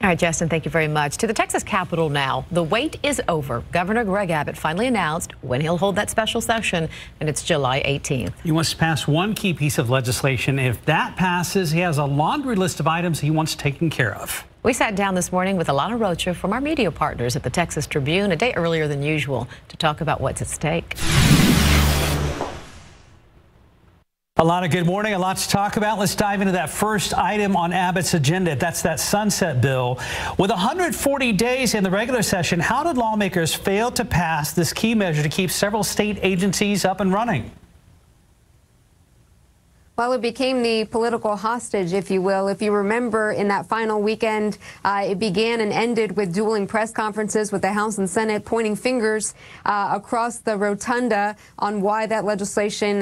All right, Justin, thank you very much. To the Texas Capitol now. The wait is over. Governor Greg Abbott finally announced when he'll hold that special session, and it's July 18th. He wants to pass one key piece of legislation. If that passes, he has a laundry list of items he wants taken care of. We sat down this morning with Alana Rocha from our media partners at the Texas Tribune a day earlier than usual to talk about what's at stake. Alana, good morning. A lot to talk about. Let's dive into that first item on Abbott's agenda. That's that sunset bill. With 140 days in the regular session, how did lawmakers fail to pass this key measure to keep several state agencies up and running? Well, it became the political hostage, if you will. If you remember, in that final weekend, it began and ended with dueling press conferences with the House and Senate pointing fingers across the rotunda on why that legislation,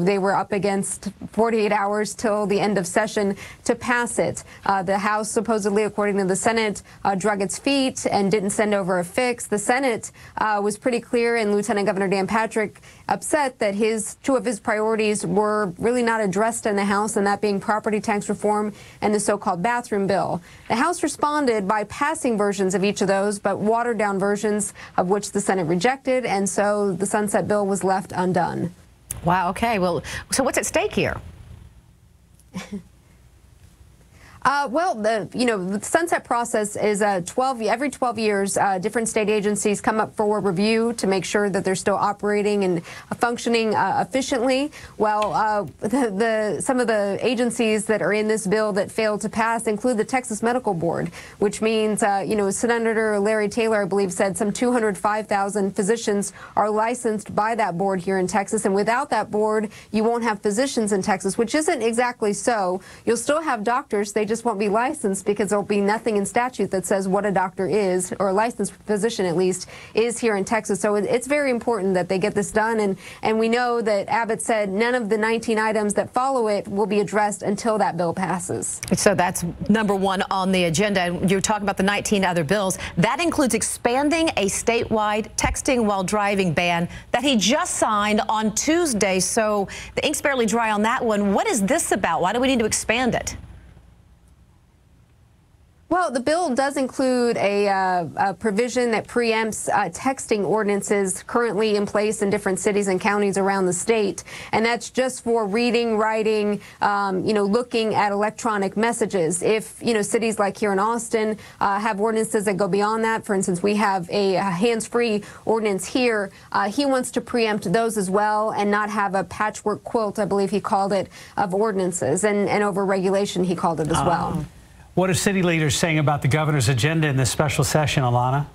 they were up against 48 hours till the end of session to pass it. The House, supposedly, according to the Senate, drug its feet and didn't send over a fix. The Senate was pretty clear, and Lieutenant Governor Dan Patrick upset that two of his priorities were really not addressed in the House, and that being property tax reform and the so-called bathroom bill. The House responded by passing versions of each of those, but watered down versions of which the Senate rejected, and so the sunset bill was left undone. Wow, okay. Well, so what's at stake here? The sunset process is every 12 years, different state agencies come up for review to make sure that they're still operating and functioning efficiently. Well, some of the agencies that are in this bill that failed to pass include the Texas Medical Board, which means, Senator Larry Taylor, I believe, said some 205,000 physicians are licensed by that board here in Texas. And without that board, you won't have physicians in Texas, which isn't exactly so. You'll still have doctors. They just won't be licensed because there'll be nothing in statute that says what a doctor is, or a licensed physician at least, is here in Texas. So it's very important that they get this done. And we know that Abbott said none of the 19 items that follow it will be addressed until that bill passes. So that's number one on the agenda. You're talking about the 19 other bills. That includes expanding a statewide texting while driving ban that he just signed on Tuesday. So the ink's barely dry on that one. What is this about? Why do we need to expand it? Well, the bill does include a provision that preempts texting ordinances currently in place in different cities and counties around the state. And that's just for reading, writing, looking at electronic messages. If, cities like here in Austin have ordinances that go beyond that, for instance, we have a hands-free ordinance here. He wants to preempt those as well and not have a patchwork quilt, I believe he called it, of ordinances and over-regulation, he called it as well. What are city leaders saying about the governor's agenda in this special session, Alana?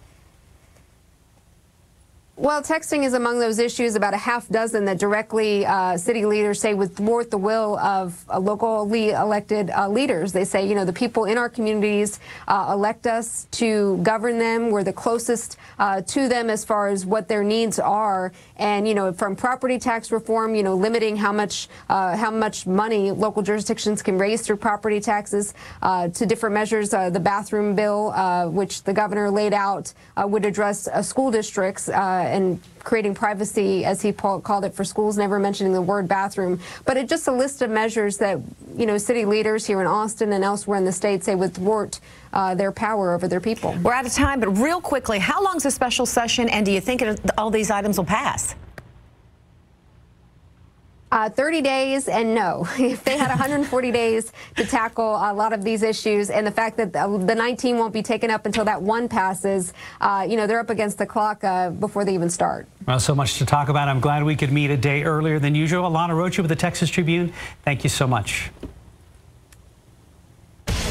Well, texting is among those issues, about a half dozen that directly city leaders say would thwart the will of locally elected leaders. They say, the people in our communities elect us to govern them. We're the closest to them as far as what their needs are. And, from property tax reform, limiting how much money local jurisdictions can raise through property taxes, to different measures. The bathroom bill, which the governor laid out, would address school districts and creating privacy, as he called it, for schools, never mentioning the word bathroom. But it's just a list of measures that, city leaders here in Austin and elsewhere in the state say would thwart their power over their people. We're out of time, but real quickly, how long is the special session, and do you think all these items will pass? 30 days, and no. If they had 140 days to tackle a lot of these issues, and the fact that the 19 won't be taken up until that one passes, they're up against the clock before they even start. Well, so much to talk about. I'm glad we could meet a day earlier than usual. Alana Rocha with the Texas Tribune, thank you so much.